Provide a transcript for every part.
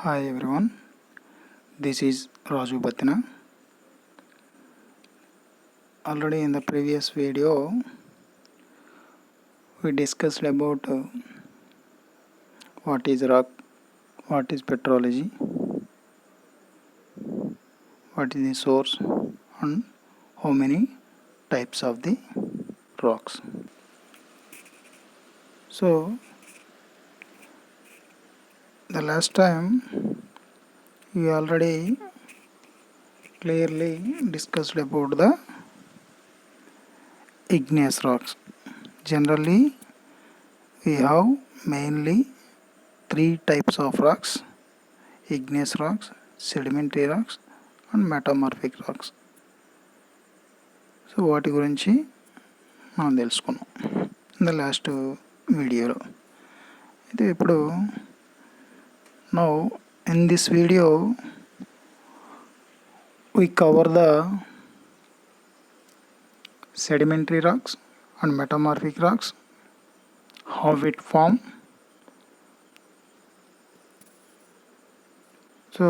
Hi everyone, this is Raju Batina. Already in the previous video, we discussed about what is rock, what is petrology, what is the source, and how many types of the rocks. So, the last time we already clearly discussed about the igneous rocks. Generally, we have mainly three types of rocks: igneous rocks, sedimentary rocks, and metamorphic rocks. So వాటి గురించి మనం తెలుసుకున్నాం in the last వీడియోలో. అయితే ఇప్పుడు now in this video we cover the sedimentary rocks and metamorphic rocks, how it form. So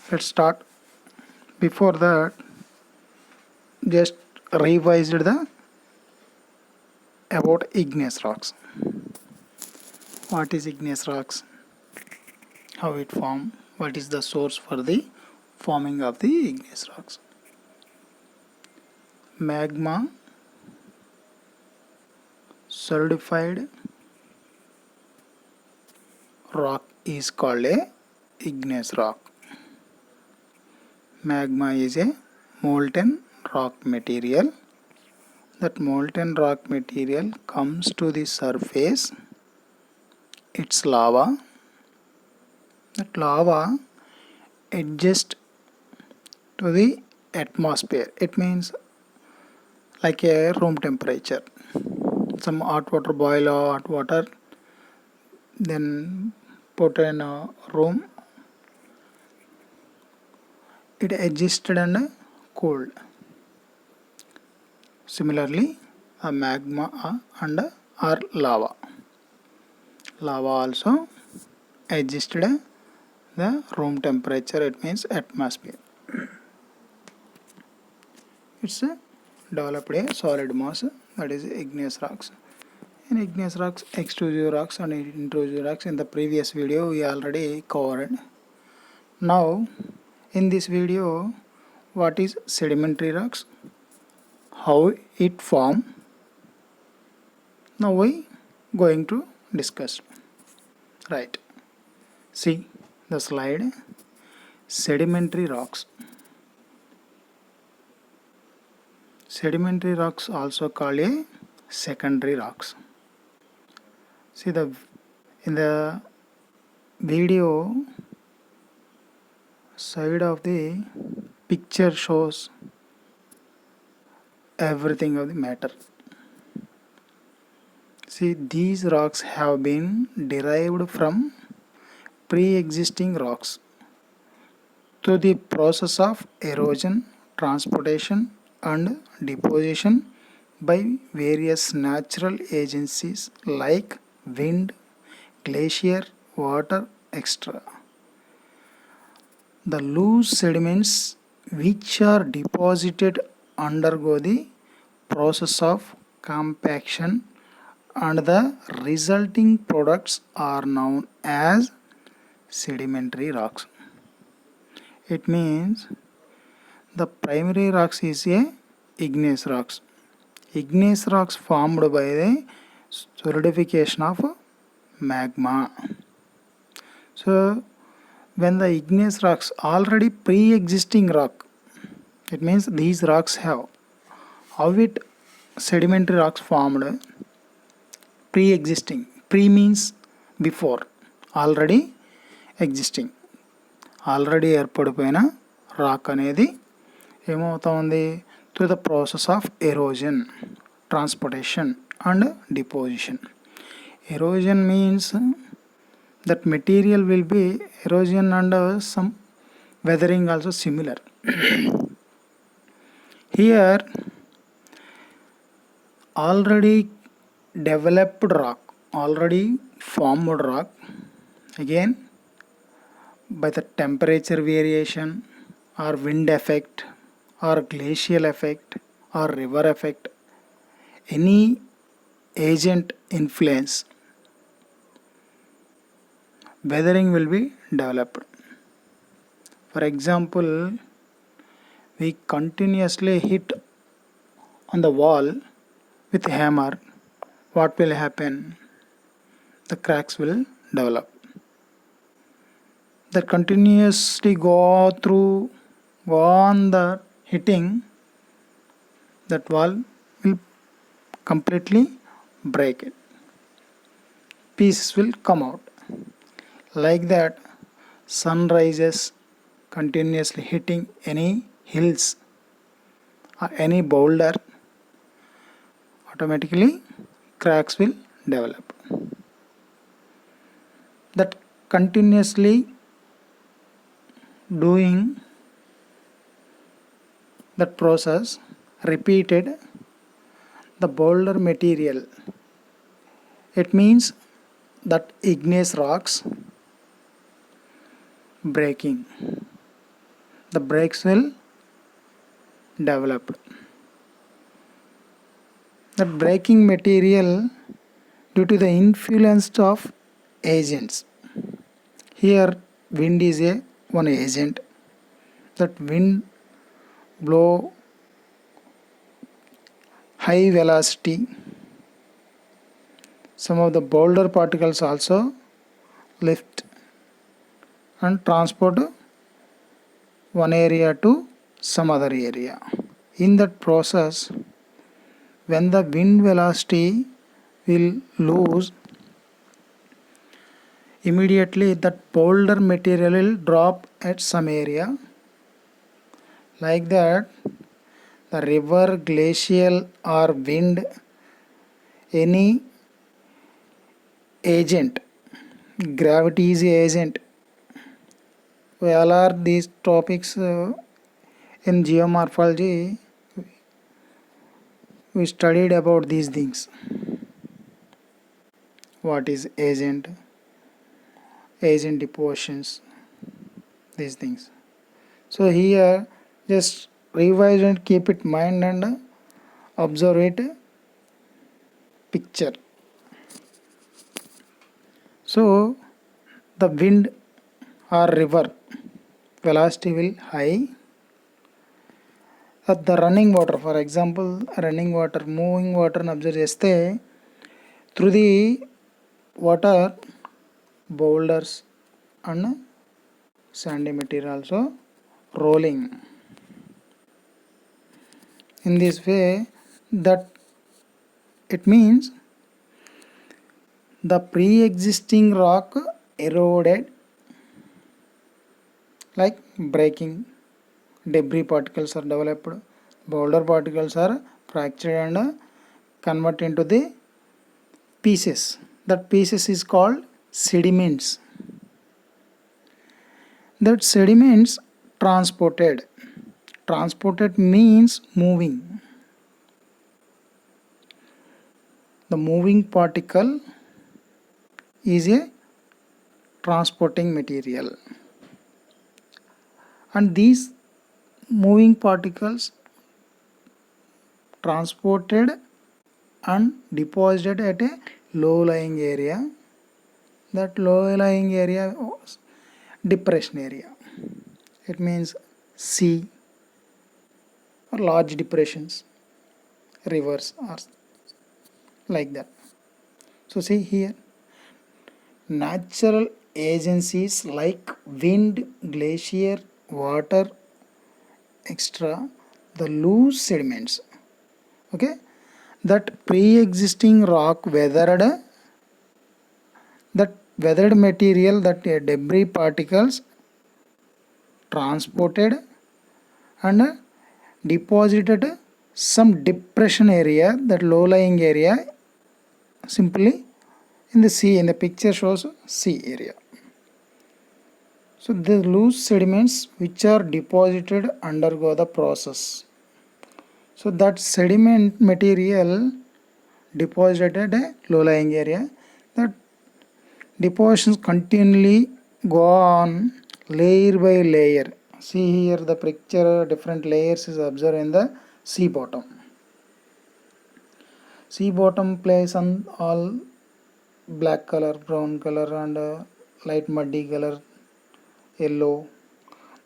let's start. Before that, just revised the about igneous rocks. What is igneous rocks? How it form? What is the source for the forming of the igneous rocks? Magma solidified rock is called a igneous rock. Magma is a molten rock material. That molten rock material comes to the surface. It's lava. That lava adjusts to the atmosphere. It means like a room temperature. Some hot water, boil hot water, then put in a room. It adjusted and cooled. Similarly, a magma and or lava. Lava also adjusted the room temperature. It means atmosphere. It's developed a solid mass, that is igneous rocks. In igneous rocks, extrusive rocks and intrusive rocks in the previous video we already covered. Now in this video, what is sedimentary rocks, how it form, now we going to discuss. Right, see the slide. Sedimentary rocks. Sedimentary rocks also called a secondary rocks. See the in the video side of the picture shows everything of the matter. See, these rocks have been derived from pre-existing rocks through the process of erosion, transportation and deposition by various natural agencies like wind, glacier, water, etc. The loose sediments which are deposited undergo the process of compaction and the resulting products are known as sedimentary rocks. It means the primary rocks is a igneous rocks. Igneous rocks formed by the solidification of magma. So when the igneous rocks already pre-existing rock, it means these rocks have how it sedimentary rocks formed pre-existing. Pre means before, already existing, already ఏర్పడిపోయిన rock అనేది ఏమవుతుంది through the process of erosion, transportation and deposition. Erosion means that material will be erosion and some weathering also similar. Here already developed rock, already formed rock again by the temperature variation or wind effect or glacial effect or river effect, any agent influence, weathering will be developed. For example, we continuously hit on the wall with a hammer, what will happen? The cracks will develop. That continuously go on the hitting, that wall will completely break it. Pieces will come out. Like that, sun rises continuously hitting any hills or any boulder, automatically cracks will develop. That continuously doing that process repeated, the boulder material, it means that igneous rocks breaking, the breaks will develop. That breaking material due to the influence of agents. Here wind is a one agent. That wind blow high velocity. Some of the boulder particles also lift and transport one area to some other area. In that process, when the wind velocity will lose, immediately that boulder material will drop at some area. Like that, the river, glacial or wind, any agent, gravity is a agent. We all are these topics in geomorphology. We studied about these things. What is agent depositions, these things. So here just revise and keep it in mind and observe it picture. So the wind or river velocity will high. At the running water, for example, running water, moving water observe cheste, through the water boulders and sandy material also rolling. In this way, that it means the pre-existing rock eroded, like breaking, debris particles are developed, boulder particles are fractured and converted into the pieces. That pieces is called sediments. That sediments transported means moving. The moving particle is a transporting material, and these moving particles transported and deposited at a low lying area. That low lying area was depression area. It means sea or large depressions, rivers or like that. So see here, natural agencies like wind, glacier, water, extra, the loose sediments, okay, that pre-existing rock weathered, that weathered material, that debris particles transported and deposited some depression area, that low lying area, simply in the sea. In the picture shows sea area. So the loose sediments which are deposited undergo the process. So that sediment material deposited at a low lying area, that depositions continually go on layer by layer. See here the picture, different layers is observed in the sea bottom. Sea bottom plays on all black color, brown color and light muddy color, yellow.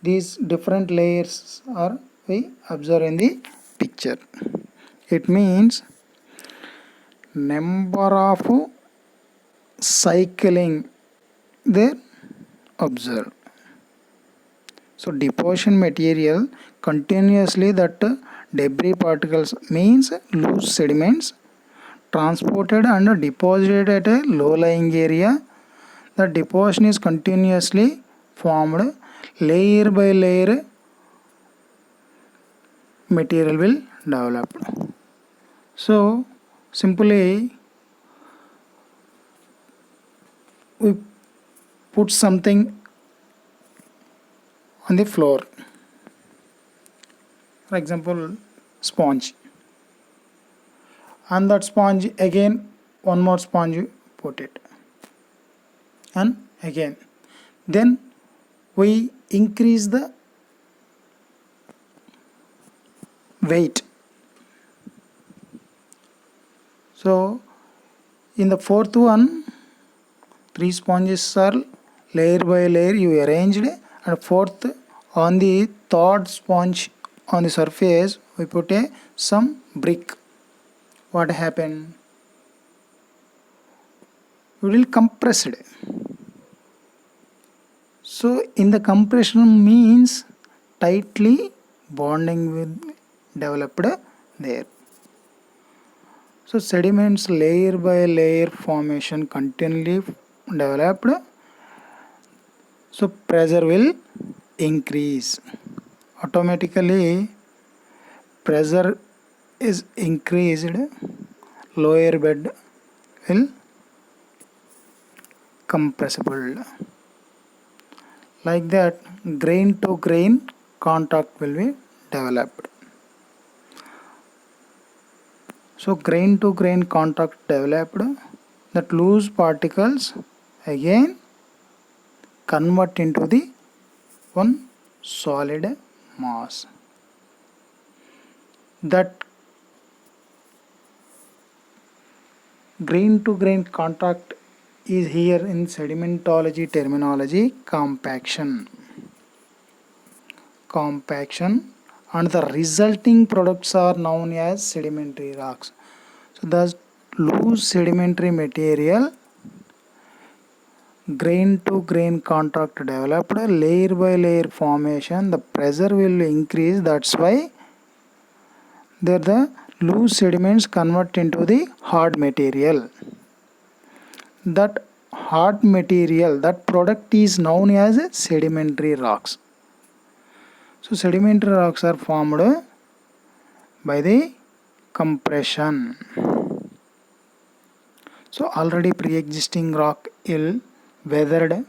These different layers are we observe in the picture. It means number of cycling they observe. So deposition material continuously, that debris particles means loose sediments transported and deposited at a low lying area. The deposition is continuously formed, layer by layer material will develop. So simply we put something on the floor, for example sponge, and that sponge again one more sponge put it, and again then we increase the weight. So in the fourth one, 3 sponges are layer by layer you arranged, and fourth on the third sponge on the surface we put a some brick. What happened? We will compress it. So in the compression means tightly bonding with developed there. So sediments layer by layer formation continually developed, so pressure will increase. Automatically pressure is increased, lower bed will compressible. Like that grain to grain contact will be developed. So grain to grain contact developed, that loose particles again convert into the one solid mass. That grain to grain contact is here in sedimentology terminology compaction. And the resulting products are known as sedimentary rocks. So the loose sedimentary material grain to grain contact developed, layer by layer formation, the pressure will increase. That's why there the loose sediments convert into the hard material. That hard material, that product is known as sedimentary rocks. So sedimentary rocks are formed by the compression. So already pre-existing rock ill weathered,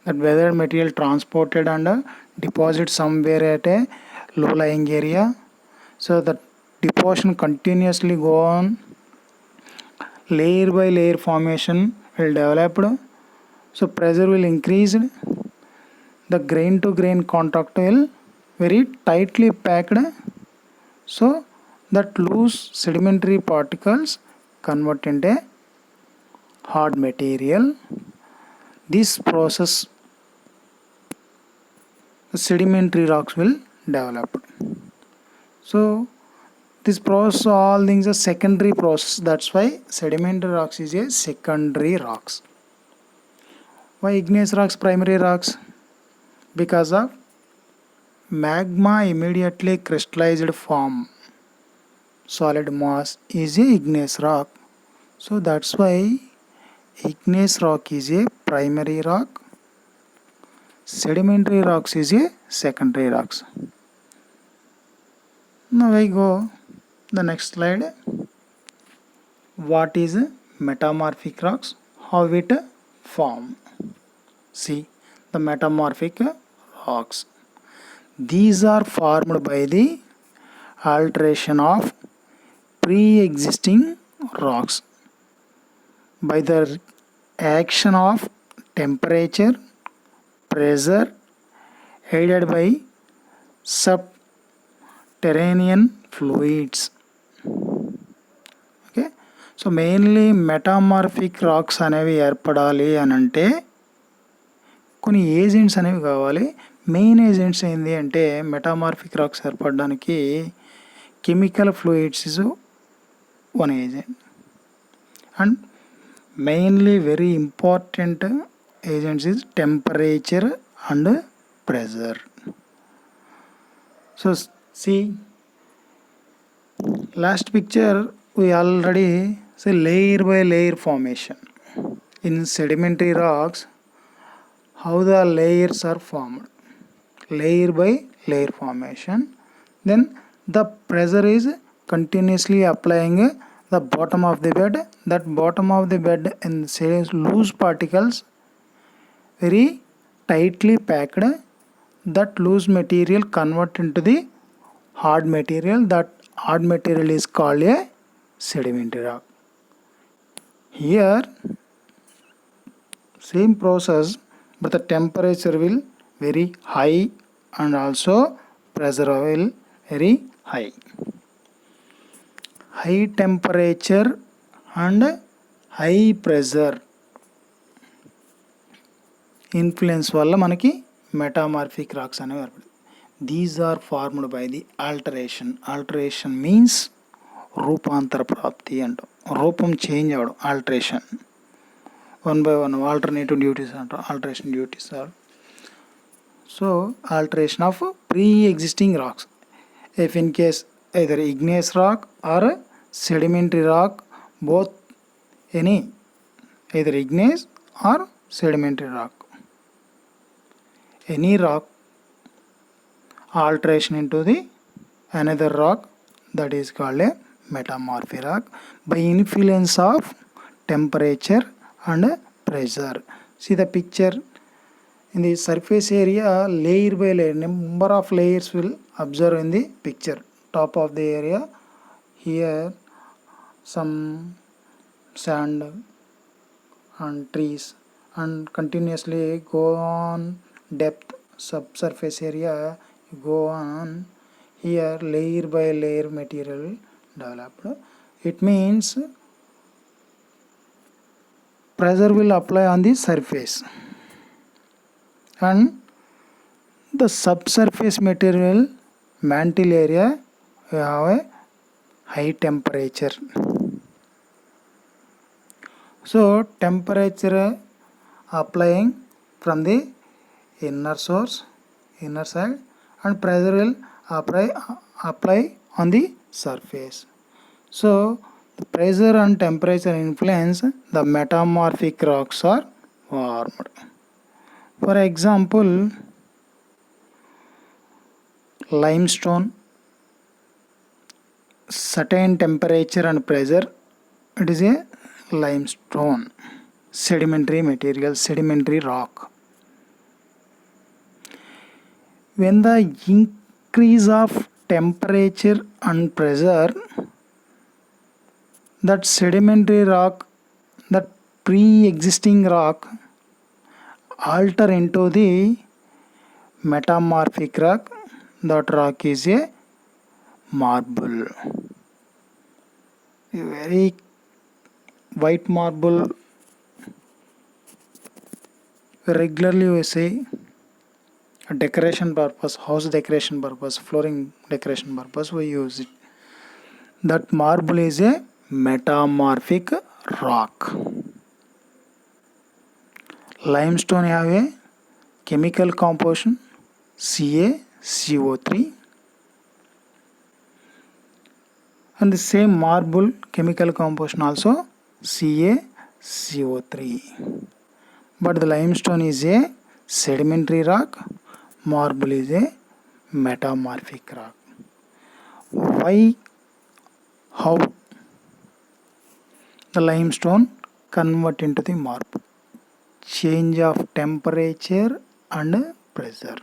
that weathered material transported and deposited somewhere at a low lying area. So the deposition continuously go on, layer by layer formation will develop, so pressure will increase, the grain to grain contact will very tightly packed, so that loose sedimentary particles convert into hard material. This process the sedimentary rocks will develop. So this process, all things are secondary process. That's why sedimentary rocks is a secondary rocks. Why igneous rocks primary rocks? Because of magma immediately crystallized form solid mass is a igneous rock. So that's why igneous rock is a primary rock, sedimentary rocks is a secondary rocks. Now I go the next slide. What is metamorphic rocks? How it form? See the metamorphic rocks. These are formed by the alteration of pre-existing rocks by the action of temperature, pressure aided by subterranean fluids. Okay, so mainly metamorphic rocks అనేవి ఏర్పడాలి అని అంటే కొన్ని agents అనేవి కావాలి. Main agents ఏంటి అంటే metamorphic racks ఏర్పడడానికి chemical fluids is one agent, and mainly very important agents is temperature and pressure. So see last picture we already say layer by layer formation in sedimentary rocks. How the layers are formed, layer by layer formation, then the pressure is continuously applying the bottom of the bed. That bottom of the bed in say loose particles very tightly packed. That loose material convert into the hard material. That hard material is called a sedimentary rock. Here same process, but the temperature will very high and also pressure will very high. High temperature and high pressure influence వల్ల మనకి metamorphic rocks అనేవి ఏర్పడతాయి. These are formed by the alteration. Alteration means రూపాంతర ప్రాప్తి అంటాం, రూపం change అవ్వడం, alteration. One by one alternative duties అంటాం, alteration duties are. So alteration of pre existing rocks, if in case either igneous rock or sedimentary rock, both any either igneous or sedimentary rock, any rock alteration into the another rock, that is called a metamorphic rock by influence of temperature and pressure. See the picture in the surface area, layer by layer, number of layers will observe in the picture. Top of the area, here some sand and trees, and continuously go on depth, subsurface area go on, here layer by layer material developed. It means pressure will apply on the surface and the subsurface material mantle area we have a high temperature. So temperature applying from the inner source, inner side, and pressure will apply on the surface. So the pressure and temperature influence the metamorphic rocks are formed. For example, limestone, certain temperature and pressure, it is a limestone, sedimentary material, sedimentary rock. When the increase of temperature and pressure, that sedimentary rock, that pre-existing rock alter into the metamorphic rock. That rock is a marble, a very white marble. Regularly we say decoration purpose, house decoration purpose, flooring decoration purpose we use it. That marble is a metamorphic rock. Limestone have a chemical composition CaCO3, and the same marble chemical composition also CaCO3. But the limestone is a sedimentary rock, marble is a metamorphic rock. Why? How the limestone convert into the marble? Change of temperature and pressure.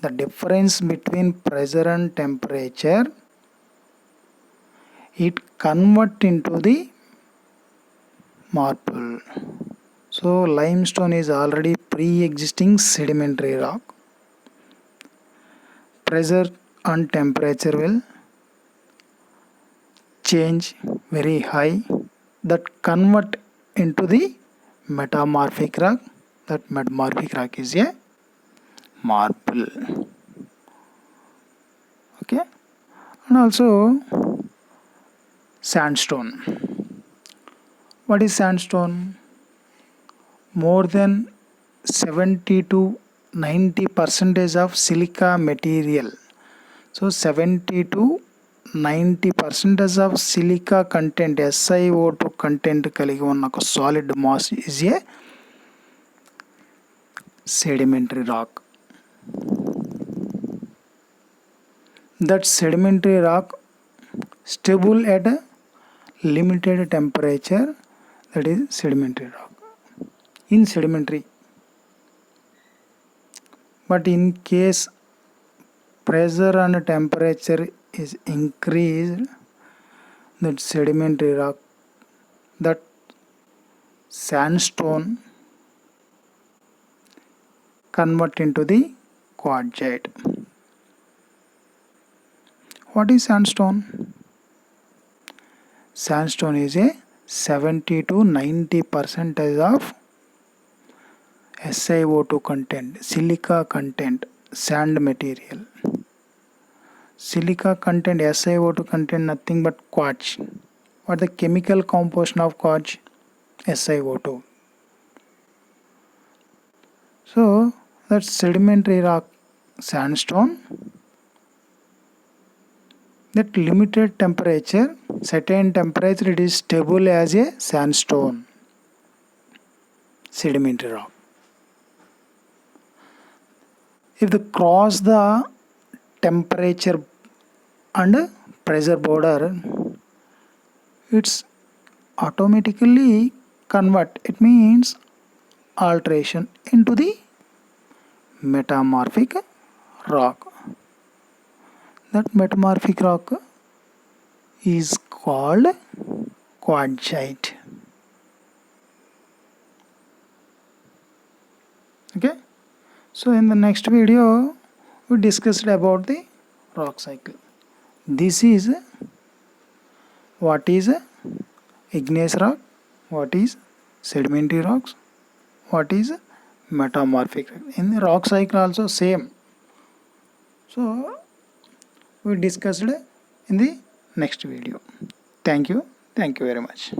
The difference between pressure and temperature, it convert into the marble. So limestone is already pre-existing sedimentary rock. pressure and temperature will change very high, that convert into the metamorphic rock. That metamorphic rock is a marble. Okay, and also sandstone. What is sandstone? More than 70 to 90 percentage of silica material. So 70 to 90 percentage of silica content, SiO2 content కలిగి ఉన్న ఒక solid mass is a sedimentary rock. That sedimentary rock stable at a limited temperature, that is sedimentary rock. In sedimentary, but in case pressure and temperature is increased, that sedimentary rock, that sandstone convert into the quartzite. What is sandstone? Sandstone is a 70 to 90 percentage of SiO2 content, silica content, sand material. Silica content, SiO2 content, nothing but quartz. What the chemical composition of quartz? SiO2. So that sedimentary rock sandstone, that limited temperature, certain temperature, it is stable as a sandstone, sedimentary rock. If they cross the temperature and pressure border, it's automatically convert, it means alteration into the metamorphic rock. That metamorphic rock is called quartzite. Okay, so in the next video we discussed about the rock cycle. This is what is igneous rock, what is sedimentary rocks, what is metamorphic rock. In the rock cycle also same. So we discussed in the next video. Thank you very much.